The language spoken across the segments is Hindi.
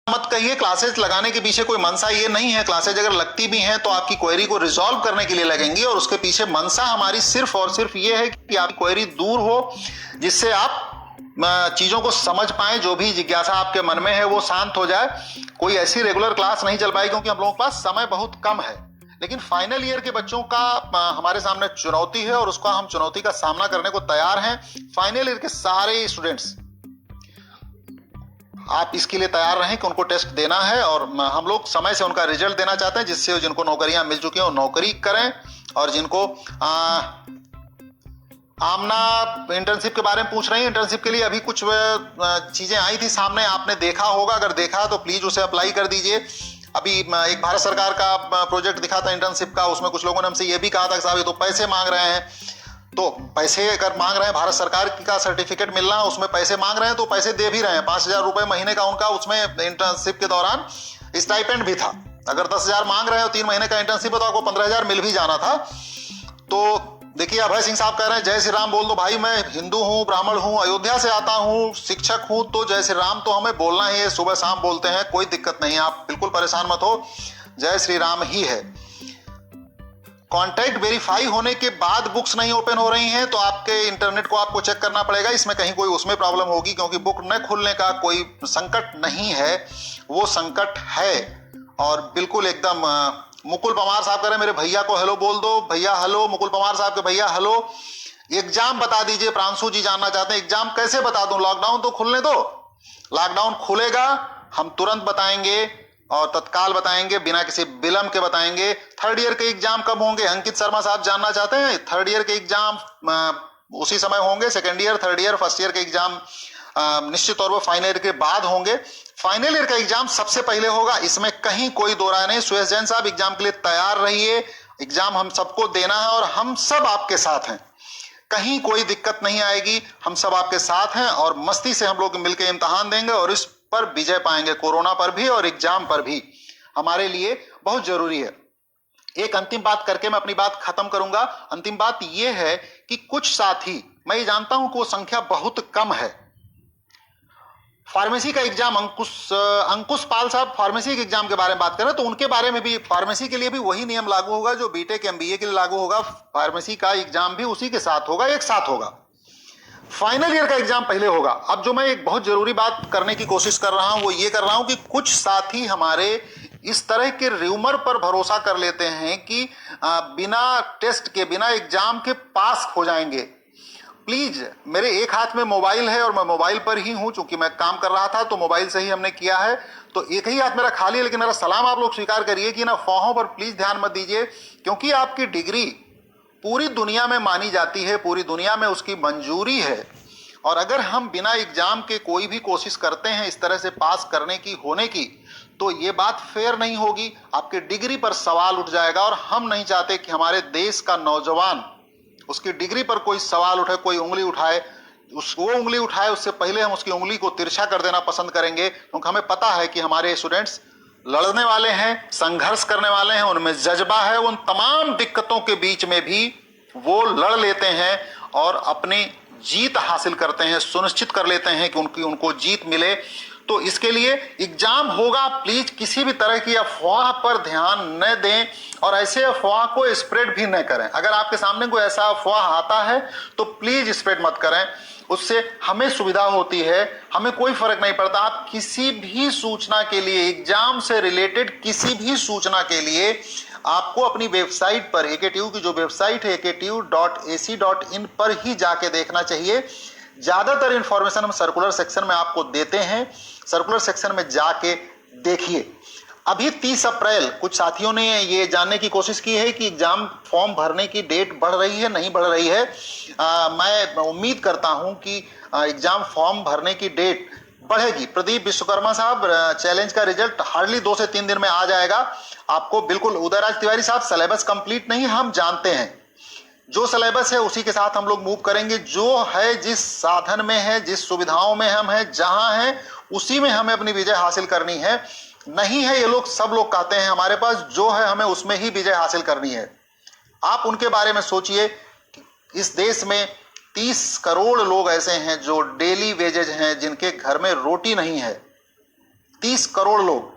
मत कहिए। क्लासेस लगाने के पीछे कोई मंशा ये नहीं है। क्लासेज अगर लगती भी हैं तो आपकी क्वेरी को रिजॉल्व करने के लिए लगेंगी, और उसके पीछे मंशा हमारी सिर्फ और सिर्फ ये है कि आपकी क्वेरी दूर हो, जिससे आप चीजों को समझ पाए, जो भी जिज्ञासा आपके मन में है वो शांत हो जाए। कोई ऐसी रेगुलर क्लास नहीं चल पाई क्योंकि हम लोगों के पास समय बहुत कम है। लेकिन फाइनल ईयर के बच्चों का हमारे सामने चुनौती है, और उसका हम चुनौती का सामना करने को तैयार हैं। फाइनल ईयर के सारे स्टूडेंट्स, आप इसके लिए तैयार रहें कि उनको टेस्ट देना है, और हम लोग समय से उनका रिजल्ट देना चाहते हैं, जिससे जिनको नौकरियां मिल चुकी हैं वो नौकरी करें, और जिनको आमना इंटर्नशिप के बारे में पूछ रही है, इंटर्नशिप के लिए अभी कुछ चीजें आई थी सामने, आपने देखा होगा। अगर देखा तो प्लीज उसे अप्लाई कर दीजिए। अभी एक भारत सरकार का प्रोजेक्ट दिखा था इंटर्नशिप का, उसमें कुछ लोगों ने हमसे ये भी कहा था कि साहब ये तो पैसे मांग रहे हैं। तो पैसे अगर मांग रहे हैं, भारत सरकार का सर्टिफिकेट मिलना, उसमें पैसे मांग रहे हैं, तो पैसे दे भी रहे हैं। 5,000 रुपए महीने का उनका उसमें इंटर्नशिप के दौरान स्टाइपेंड भी था। अगर 10,000 मांग रहे हो 3 महीने का इंटर्नशिप है तो आपको 15,000 मिल भी जाना था। तो देखिए, अभय सिंह साहब कह रहे हैं जय श्री राम बोल दो। भाई मैं हिंदू हूं, ब्राह्मण हूं, अयोध्या से आता हूं, शिक्षक हूं, तो जय श्री राम तो हमें बोलना ही है। सुबह शाम बोलते हैं, कोई दिक्कत नहीं है, आप बिल्कुल परेशान मत हो, जय श्री राम ही है। कॉन्टैक्ट वेरीफाई होने के बाद बुक्स नहीं ओपन हो रही हैं तो आपके इंटरनेट को आपको चेक करना पड़ेगा। इसमें कहीं कोई उसमें प्रॉब्लम होगी, क्योंकि बुक न खुलने का कोई संकट नहीं है, वो संकट है। और बिल्कुल एकदम मुकुल पवार साहब कह रहे हैं मेरे भैया को हेलो बोल दो। भैया हेलो, मुकुल पवार साहब के भैया हेलो। एग्जाम बता दीजिए, प्रांशु जी जानना चाहते हैं एग्जाम कैसे बता दूं। लॉकडाउन तो खुलने दो, लॉकडाउन खुलेगा हम तुरंत बताएंगे, और तत्काल बताएंगे, बिना किसी विलंब के बताएंगे। थर्ड ईयर के एग्जाम कब होंगे, अंकित शर्मा साहब जानना चाहते हैं। थर्ड ईयर के एग्जाम उसी समय होंगे। Second year, third year, first year के एग्जाम निश्चित तौर पर फाइनल ईयर के बाद होंगे। फाइनल ईयर का एग्जाम सबसे पहले होगा, इसमें कहीं कोई दो राय नहीं। सुरेश जैन साहब एग्जाम के लिए तैयार रहिए, एग्जाम हम सबको देना है, और हम सब आपके साथ हैं, कहीं कोई दिक्कत नहीं आएगी। हम सब आपके साथ हैं, और मस्ती से हम लोग मिलकर इम्तहान देंगे, और इस पर विजय पाएंगे। कोरोना पर भी और एग्जाम पर भी हमारे लिए बहुत जरूरी है। एक अंतिम बात करके मैं अपनी बात खत्म करूंगा। अंतिम बात यह है कि कुछ साथी, मैं ये जानता हूं कि वो संख्या बहुत कम है, फार्मेसी का एग्जाम, अंकुश पाल साहब फार्मेसी के एग्जाम के बारे में बात करें तो उनके बारे में भी, फार्मेसी के लिए भी वही नियम लागू होगा जो बीटेक एमबीए के लिए लागू होगा। फार्मेसी का एग्जाम भी उसी के साथ होगा, एक साथ होगा। फाइनल ईयर का एग्जाम पहले होगा। अब जो मैं एक बहुत जरूरी बात करने की कोशिश कर रहा हूं वो ये कर रहा हूं कि कुछ साथी हमारे इस तरह के र्यूमर पर भरोसा कर लेते हैं कि बिना टेस्ट के, बिना एग्जाम के पास हो जाएंगे। प्लीज, मेरे एक हाथ में मोबाइल है और मैं मोबाइल पर ही हूं, चूंकि मैं काम कर रहा था तो मोबाइल से ही हमने किया है, तो एक ही हाथ मेरा खाली है। लेकिन मेरा सलाम आप लोग स्वीकार करिए कि ना अफवाहों पर प्लीज ध्यान मत दीजिए, क्योंकि आपकी डिग्री पूरी दुनिया में मानी जाती है, पूरी दुनिया में उसकी मंजूरी है। और अगर हम बिना एग्जाम के कोई भी कोशिश करते हैं इस तरह से पास करने की, होने की, तो ये बात फेयर नहीं होगी, आपके डिग्री पर सवाल उठ जाएगा। और हम नहीं चाहते कि हमारे देश का नौजवान उसकी डिग्री पर कोई सवाल उठे, कोई उंगली उठाए। वो उंगली उठाए उससे पहले हम उसकी उंगली को तिरछा कर देना पसंद करेंगे, क्योंकि हमें पता है कि हमारे स्टूडेंट्स लड़ने वाले हैं, संघर्ष करने वाले हैं, उनमें जज्बा है। उन तमाम दिक्कतों के बीच में भी वो लड़ लेते हैं और अपनी जीत हासिल करते हैं, सुनिश्चित कर लेते हैं कि उनको जीत मिले। तो इसके लिए एग्जाम होगा, प्लीज किसी भी तरह की अफवाह पर ध्यान न दें, और ऐसे अफवाह को स्प्रेड भी न करें। अगर आपके सामने कोई ऐसा अफवाह आता है तो प्लीज स्प्रेड मत करें, उससे हमें सुविधा होती है, हमें कोई फर्क नहीं पड़ता। आप किसी भी सूचना के लिए, एग्जाम से रिलेटेड किसी भी सूचना के लिए आपको अपनी वेबसाइट पर, एकेटीयू की जो वेबसाइट है ektu.ac.in पर ही जाके देखना चाहिए। ज्यादातर इंफॉर्मेशन हम सर्कुलर सेक्शन में आपको देते हैं, सर्कुलर सेक्शन में जाके देखिए। अभी 30 अप्रैल कुछ साथियों ने ये जानने की कोशिश की है कि एग्जाम फॉर्म भरने की डेट बढ़ रही है, नहीं बढ़ रही है। मैं उम्मीद करता हूं कि एग्जाम फॉर्म भरने की डेट बढ़ेगी। प्रदीप विश्वकर्मा साहब, चैलेंज का रिजल्ट हार्डली 2 से 3 दिन में आ जाएगा आपको। बिल्कुल उदयराज तिवारी साहब, सिलेबस कंप्लीट नहीं, हम जानते हैं जो सिलेबस है उसी के साथ हम लोग मूव करेंगे। जो है, जिस साधन में है, जिस सुविधाओं में हम हैं, जहां हैं, उसी में हमें अपनी विजय हासिल करनी है। नहीं है, ये लोग सब लोग कहते हैं हमारे पास जो है हमें उसमें ही विजय हासिल करनी है। आप उनके बारे में सोचिए कि इस देश में 30 करोड़ लोग ऐसे हैं जो डेली वेजेज हैं, जिनके घर में रोटी नहीं है। 30 करोड़ लोग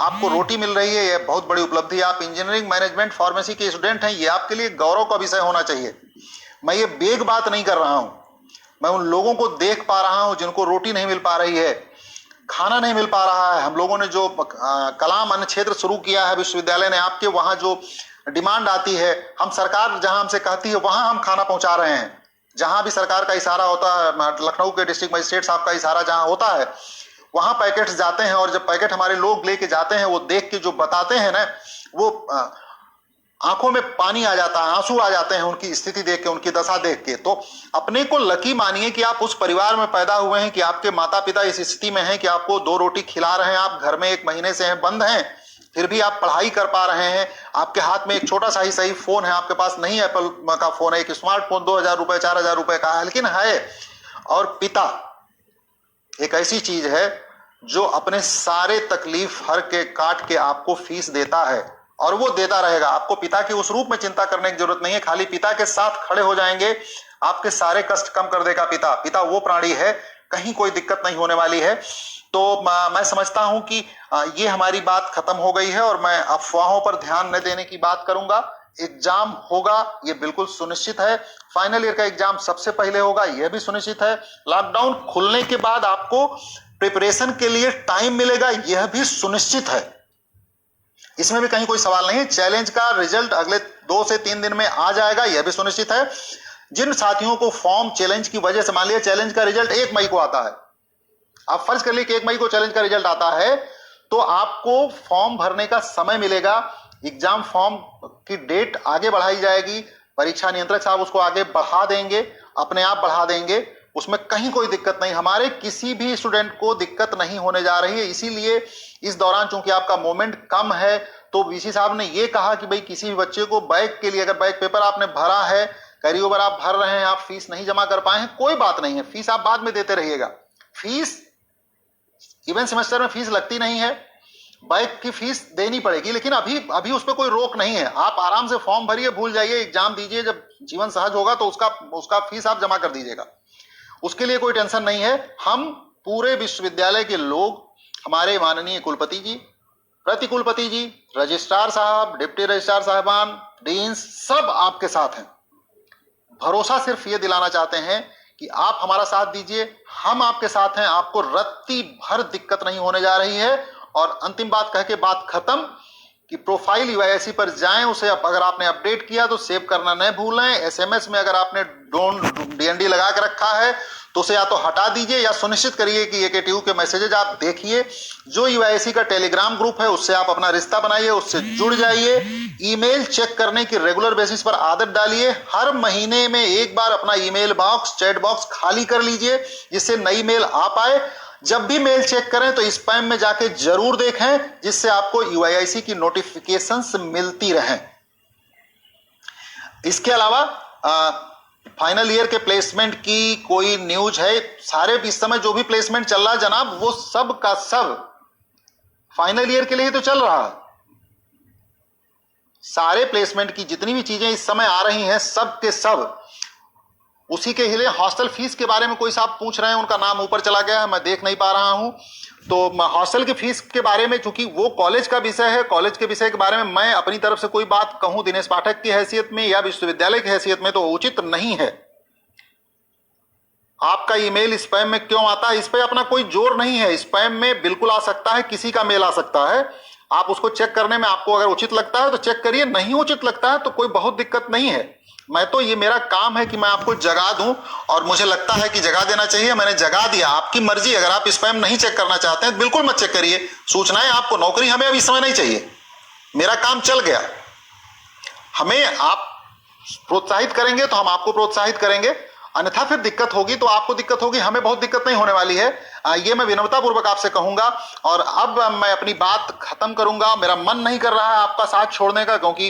आपको रोटी मिल रही है, यह बहुत बड़ी उपलब्धि है। आप इंजीनियरिंग मैनेजमेंट फार्मेसी के स्टूडेंट हैं, यह आपके लिए गौरव का विषय होना चाहिए। मैं ये बेग बात नहीं कर रहा हूं, मैं उन लोगों को देख पा रहा हूं जिनको रोटी नहीं मिल पा रही है, खाना नहीं मिल पा रहा है। हम लोगों ने जो कलाम अन्न क्षेत्र शुरू किया है विश्वविद्यालय ने, आपके वहां जो डिमांड आती है, हम सरकार जहां हमसे कहती है वहां हम खाना पहुंचा रहे हैं। जहां भी सरकार का इशारा होता है, लखनऊ के डिस्ट्रिक्ट मजिस्ट्रेट साहब का इशारा जहां होता है वहां पैकेट्स जाते हैं, और जब पैकेट हमारे लोग लेके जाते हैं, वो देख के जो बताते हैं ना, वो आंखों में पानी आ जाता है, आंसू आ जाते हैं उनकी स्थिति देख के, उनकी दशा देख के। तो अपने को लकी मानिए कि आप उस परिवार में पैदा हुए हैं कि आपके माता पिता इस स्थिति में हैं कि आपको 2 रोटी खिला रहे हैं, आप घर में 1 महीने से हैं, बंद हैं, फिर भी आप पढ़ाई कर पा रहे हैं। आपके हाथ में एक छोटा सा ही सही फोन है, आपके पास नहीं एप्पल का फोन है, एक स्मार्टफोन 2000 रुपए 4000 रुपए का है, लेकिन है। और पिता एक ऐसी चीज है जो अपने सारे तकलीफ हर के काट के आपको फीस देता है, और वो देता रहेगा। आपको पिता की उस रूप में चिंता करने की जरूरत नहीं है, खाली पिता के साथ खड़े हो जाएंगे, आपके सारे कष्ट कम कर देगा पिता। पिता वो प्राणी है, कहीं कोई दिक्कत नहीं होने वाली है। तो मैं समझता हूं कि ये हमारी बात खत्म हो गई है, और मैं अफवाहों पर ध्यान न देने की बात करूंगा। एग्जाम होगा, ये बिल्कुल सुनिश्चित है। फाइनल ईयर का एग्जाम सबसे पहले होगा, यह भी सुनिश्चित है। लॉकडाउन खुलने के बाद आपको प्रिपरेशन के लिए टाइम मिलेगा, यह भी सुनिश्चित है। इसमें भी कहीं कोई सवाल नहीं है। चैलेंज का रिजल्ट अगले 2 से 3 दिन में आ जाएगा, यह भी सुनिश्चित है। जिन साथियों को फॉर्म चैलेंज की वजह से, मान लिया चैलेंज का रिजल्ट 1 मई को आता है, आप फर्ज कर लिए कि 1 मई को चैलेंज का रिजल्ट आता है, तो आपको फॉर्म भरने का समय मिलेगा। एग्जाम फॉर्म की डेट आगे बढ़ाई जाएगी, परीक्षा नियंत्रक साहब उसको आगे बढ़ा देंगे, अपने आप बढ़ा देंगे, उसमें कहीं कोई दिक्कत नहीं। हमारे किसी भी स्टूडेंट को दिक्कत नहीं होने जा रही है। इसीलिए इस दौरान चूंकि आपका मोमेंट कम है, तो वीसी साहब ने यह कहा कि भाई किसी भी बच्चे को बैक के लिए, अगर बैक पेपर आपने भरा है, कैरी ओवर आप भर रहे हैं, आप फीस नहीं जमा कर पाए हैं, कोई बात नहीं है, फीस आप बाद में देते रहिएगा। फीस इवेंट सेमेस्टर में फीस लगती नहीं है, बैक की फीस देनी पड़ेगी, लेकिन अभी उस पर कोई रोक नहीं है। आप आराम से फॉर्म भरिए, भूल जाइए, एग्जाम दीजिए, जब जीवन सहज होगा तो उसका फीस आप जमा कर दीजिएगा, उसके लिए कोई टेंशन नहीं है। हम पूरे विश्वविद्यालय के लोग, हमारे माननीय कुलपति जी, प्रति कुलपति जी, रजिस्ट्रार साहब, डिप्टी रजिस्ट्रार साहबान, डीन्स, सब आपके साथ हैं। भरोसा सिर्फ ये दिलाना चाहते हैं कि आप हमारा साथ दीजिए, हम आपके साथ हैं, आपको रत्ती भर दिक्कत नहीं होने जा रही है। और अंतिम बात कह के बात खत्म कि प्रोफाइल यूआईएससी पर जाएं, उसे अगर आपने अपडेट किया तो सेव करना न भूलें। एसएमएस में अगर आपने डीएनडी लगा के रखा है तो उसे या तो हटा दीजिए, या सुनिश्चित करिए कि एकेटीयू के मैसेजेज आप देखिए। जो यूआईएससी का टेलीग्राम ग्रुप है उससे आप अपना रिश्ता बनाइए, उससे जुड़ जाइए। ईमेल चेक करने की रेगुलर बेसिस पर आदत डालिए। हर महीने में एक बार अपना ईमेल बॉक्स, चैट बॉक्स खाली कर लीजिए, जिससे नई मेल आ पाए। जब भी मेल चेक करें तो स्पैम में जाके जरूर देखें, जिससे आपको यूआईएससी की नोटिफिकेशंस मिलती रहें। इसके अलावा फाइनल ईयर के प्लेसमेंट की कोई न्यूज है? सारे इस समय जो भी प्लेसमेंट चल रहा है जनाब, वो सब का सब फाइनल ईयर के लिए तो चल रहा है। सारे प्लेसमेंट की जितनी भी चीजें इस समय आ रही हैं, सब के सब उसी के लिए। हॉस्टल फीस के बारे में कोई साहब पूछ रहे हैं, उनका नाम ऊपर चला गया है, मैं देख नहीं पा रहा हूं। तो हॉस्टल की फीस के बारे में, चूंकि वो कॉलेज का विषय है, कॉलेज के विषय के बारे में मैं अपनी तरफ से कोई बात कहूं दिनेश पाठक की हैसियत में या विश्वविद्यालय की हैसियत में तो उचित नहीं है। आपका ईमेल स्पैम में क्यों आता है, इस पर अपना कोई जोर नहीं है। स्पैम में बिल्कुल आ सकता है, किसी का मेल आ सकता है। आप उसको चेक करने में आपको अगर उचित लगता है तो चेक करिए, नहीं उचित लगता है तो कोई बहुत दिक्कत नहीं है। मैं तो, ये मेरा काम है कि मैं आपको जगा दूं, और मुझे लगता है कि जगा देना चाहिए, मैंने जगा दिया। आपकी मर्जी, अगर आप स्पैम नहीं चेक करना चाहते हैं बिल्कुल मत चेक करिए। सूचनाएं आपको, नौकरी हमें अब इस समय नहीं चाहिए, मेरा काम चल गया। हमें आप प्रोत्साहित करेंगे तो हम आपको प्रोत्साहित करेंगे, अन्यथा फिर दिक्कत होगी तो आपको दिक्कत होगी, हमें बहुत दिक्कत नहीं होने वाली है। ये मैं विनम्रता पूर्वक आपसे कहूंगा। और अब मैं अपनी बात खत्म करूंगा। मेरा मन नहीं कर रहा है आपका साथ छोड़ने का, क्योंकि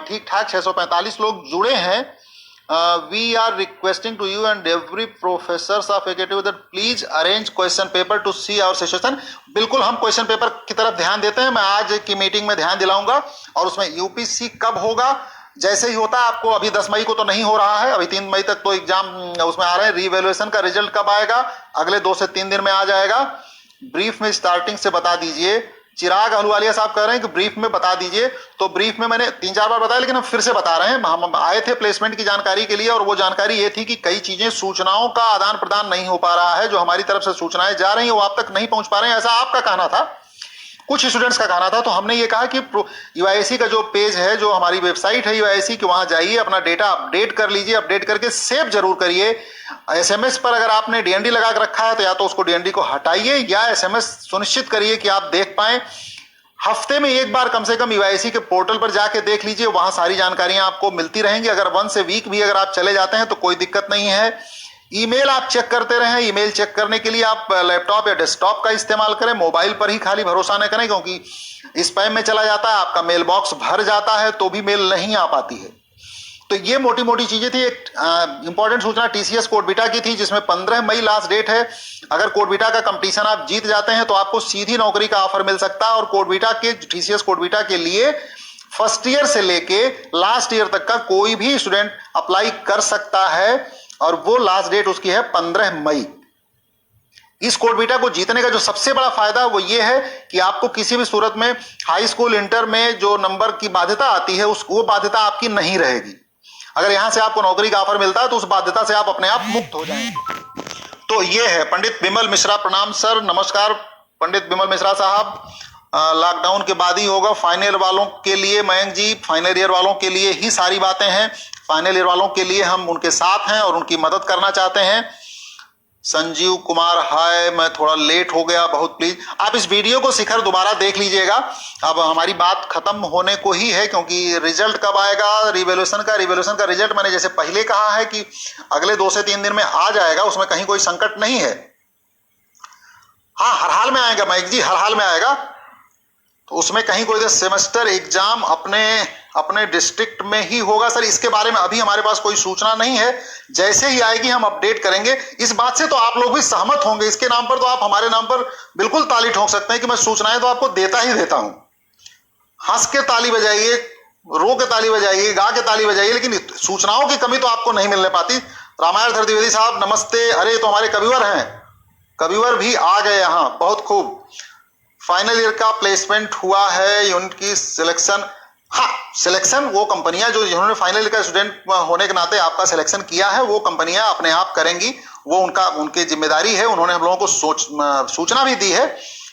ठीक ठाक 645 लोग जुड़े हैं। We are requesting to you and every professors of AKTU that please arrange question paper to see our situation. बिल्कुल हम क्वेश्चन पेपर की तरफ ध्यान देते हैं। मैं आज की मीटिंग में ध्यान दिलाऊंगा, और उसमें यूपीसी कब होगा, जैसे ही होता है आपको। अभी 10 मई को तो नहीं हो रहा है, अभी 3 मई तक तो एग्जाम उसमें आ रहे हैं। रीवैल्यूएशन का रिजल्ट कब आएगा, अगले 2 से 3 दिन में आ जाएगा। ब्रीफ में स्टार्टिंग से बता दीजिए। चिराग अहलुवालिया साहब कह रहे हैं कि ब्रीफ में बता दीजिए, तो ब्रीफ में मैंने 3-4 बार बताया, लेकिन हम फिर से बता रहे हैं। हम आए थे प्लेसमेंट की जानकारी के लिए, और वो जानकारी ये थी कि कई चीजें, सूचनाओं का आदान प्रदान नहीं हो पा रहा है। जो हमारी तरफ से सूचनाएं जा रही हैं वो आप तक नहीं पहुंच पा रहे हैं, ऐसा आपका कहना था, कुछ स्टूडेंट्स का कहना था। तो हमने ये कहा कि यूआईएससी का जो पेज है, जो हमारी वेबसाइट है यूआईएससी की, वहां जाइए, अपना डेटा अपडेट कर लीजिए, अपडेट करके सेव जरूर करिए। एसएमएस पर अगर आपने डीएनडी लगा के रखा है तो या तो उसको डीएनडी को हटाइए, या एसएमएस सुनिश्चित करिए कि आप देख पाए। हफ्ते में एक बार कम से कम यूआईएससी के पोर्टल पर जाके देख लीजिए, वहां सारी जानकारियां आपको मिलती रहेंगी। अगर वंस ए वीक भी अगर आप चले जाते हैं तो कोई दिक्कत नहीं है। ईमेल आप चेक करते रहें। ईमेल चेक करने के लिए आप लैपटॉप या डेस्कटॉप का इस्तेमाल करें, मोबाइल पर ही खाली भरोसा न करें, क्योंकि स्पैम में चला जाता है, आपका मेल बॉक्स भर जाता है तो भी मेल नहीं आ पाती है। तो ये मोटी मोटी चीजें थी। एक इंपॉर्टेंट सूचना टीसीएस कोटबिटा की थी, जिसमें 15 मई लास्ट डेट है। अगर कोटबिटा का कंपटीशन आप जीत जाते हैं तो आपको सीधी नौकरी का ऑफर मिल सकता है। और कोटबिटा के, टीसीएस कोटबिटा के लिए फर्स्ट ईयर से लेके लास्ट ईयर तक का कोई भी स्टूडेंट अप्लाई कर सकता है, और वो लास्ट डेट उसकी है 15 मई। इस कोटबिटा को जीतने का जो सबसे बड़ा फायदा वो ये है कि आपको किसी भी सूरत में हाई स्कूल, इंटर में जो नंबर की बाध्यता आती है, वो बाध्यता आपकी नहीं रहेगी। अगर यहां से आपको नौकरी का ऑफर मिलता है तो उस बाध्यता से आप अपने आप मुक्त हो जाएंगे। तो ये है। पंडित बिमल मिश्रा, प्रणाम सर, नमस्कार पंडित बिमल मिश्रा साहब। लॉकडाउन के बाद ही होगा फाइनल ईयर वालों के लिए। मयंक जी, फाइनल ईयर वालों के लिए ही सारी बातें हैं। फाइनल ईयर वालों के लिए हम उनके साथ हैं और उनकी मदद करना चाहते हैं। संजीव कुमार, हाय, मैं थोड़ा लेट हो गया, बहुत प्लीज। आप इस वीडियो को शिखर दोबारा देख लीजिएगा। अब हमारी बात खत्म होने को ही है, क्योंकि रिजल्ट कब आएगा रिवैल्यूएशन का रिजल्ट मैंने जैसे पहले कहा है कि अगले 2 से 3 दिन में आ जाएगा, उसमें कहीं कोई संकट नहीं है। हाँ, हर हाल में आएगा मयंक जी, हर हाल में आएगा। तो उसमें कहीं कोई सेमेस्टर एग्जाम अपने डिस्ट्रिक्ट में ही होगा सर, इसके बारे में अभी हमारे पास कोई सूचना नहीं है। जैसे ही आएगी हम अपडेट करेंगे। इस बात से तो आप लोग भी सहमत होंगे, इसके नाम पर तो आप हमारे नाम पर बिल्कुल ताली ठोक सकते हैं कि मैं सूचनाएं तो आपको देता ही देता हूं। हंस के ताली बजाइए, रो के ताली बजाइए, गा के ताली बजाइए, लेकिन सूचनाओं की कमी तो आपको नहीं मिलने पाती। रामायण धर द्विवेदी साहब, नमस्ते। अरे, तो हमारे कविवर हैं, कविवर भी आ गए यहाँ, बहुत खूब। फाइनल ईयर का प्लेसमेंट हुआ है, यूनिट की सिलेक्शन। हाँ, सिलेक्शन वो कंपनियां जो जिन्होंने फाइनल ईयर का स्टूडेंट होने के नाते आपका सिलेक्शन किया है, वो कंपनियां अपने आप करेंगी। वो उनकी जिम्मेदारी है। उन्होंने हम लोगों को सूचना भी दी है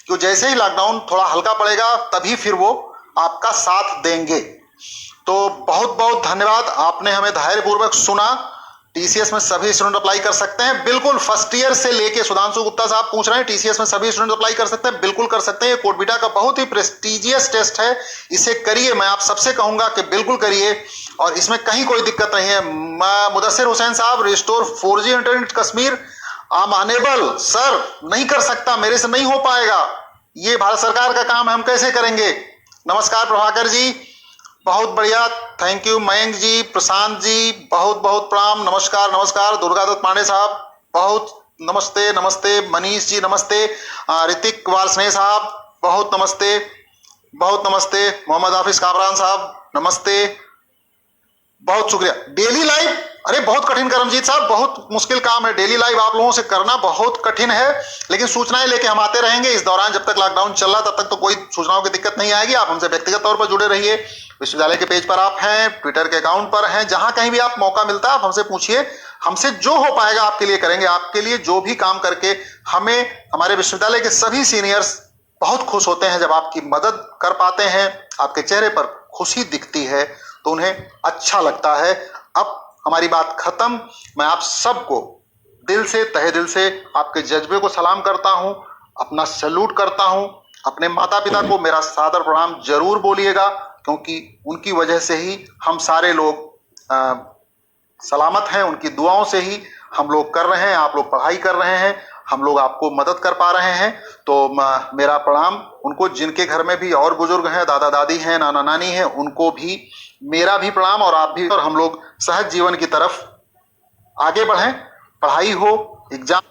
कि जैसे ही लॉकडाउन थोड़ा हल्का पड़ेगा तभी फिर वो आपका साथ देंगे। तो बहुत बहुत धन्यवाद, आपने हमें धैर्यपूर्वक सुना। टीसीएस में सभी स्टूडेंट अप्लाई कर सकते हैं, बिल्कुल। फर्स्ट ईयर से लेके सुधांशु गुप्ता साहब पूछ रहे हैं टीसीएस में सभी स्टूडेंट अप्लाई कर सकते हैं, बिल्कुल कर सकते हैं। ये कोटबिटा का बहुत ही प्रेस्टिजियस टेस्ट है, इसे करिए। मैं आप सबसे कहूंगा कि बिल्कुल करिए, और इसमें कहीं कोई दिक्कत नहीं है। मुदस्सिर हुसैन साहब, restore 4G internet Kashmir, I am unable sir, नहीं कर सकता, मेरे से नहीं हो पाएगा। ये भारत सरकार का काम है, हम कैसे करेंगे। नमस्कार प्रभाकर जी, बहुत बढ़िया, थैंक यू। मयंक जी, प्रशांत जी, बहुत बहुत प्रणाम, नमस्कार नमस्कार। दुर्गादत्त पांडे साहब, बहुत नमस्ते नमस्ते। मनीष जी नमस्ते। ऋतिक वालस्ने साहब, बहुत नमस्ते, बहुत नमस्ते। मोहम्मद हाफिज कामरान साहब, नमस्ते, बहुत शुक्रिया। डेली लाइव, अरे बहुत कठिन करमजीत साहब, बहुत मुश्किल काम है। डेली लाइव आप लोगों से करना बहुत कठिन है, लेकिन सूचनाएं लेके हम आते रहेंगे। इस दौरान जब तक लॉकडाउन चल रहा तब तक तो कोई सूचनाओं की दिक्कत नहीं आएगी। आप हमसे व्यक्तिगत तौर पर जुड़े रहिए। विश्वविद्यालय के पेज पर आप हैं, ट्विटर के अकाउंट पर हैं, जहां कहीं भी आप मौका मिलता है आप हमसे पूछिए। हमसे जो हो पाएगा आपके लिए करेंगे। आपके लिए जो भी काम करके हमें, हमारे विश्वविद्यालय के सभी सीनियर्स बहुत खुश होते हैं जब आपकी मदद कर पाते हैं। आपके चेहरे पर खुशी दिखती है तो उन्हें अच्छा लगता है। अब हमारी बात खत्म। मैं आप सबको दिल से, तहे दिल से आपके जज्बे को सलाम करता हूं, अपना सैल्यूट करता हूं। अपने माता पिता को मेरा सादर प्रणाम जरूर बोलिएगा, क्योंकि उनकी वजह से ही हम सारे लोग सलामत हैं। उनकी दुआओं से ही हम लोग कर रहे हैं, आप लोग पढ़ाई कर रहे हैं, हम लोग आपको मदद कर पा रहे हैं। तो मेरा प्रणाम उनको, जिनके घर में भी और बुजुर्ग हैं, दादा दादी हैं, नाना नानी हैं, उनको भी मेरा भी प्रणाम, और आप भी। और हम लोग सहज जीवन की तरफ आगे बढ़ें, पढ़ाई हो, एग्जाम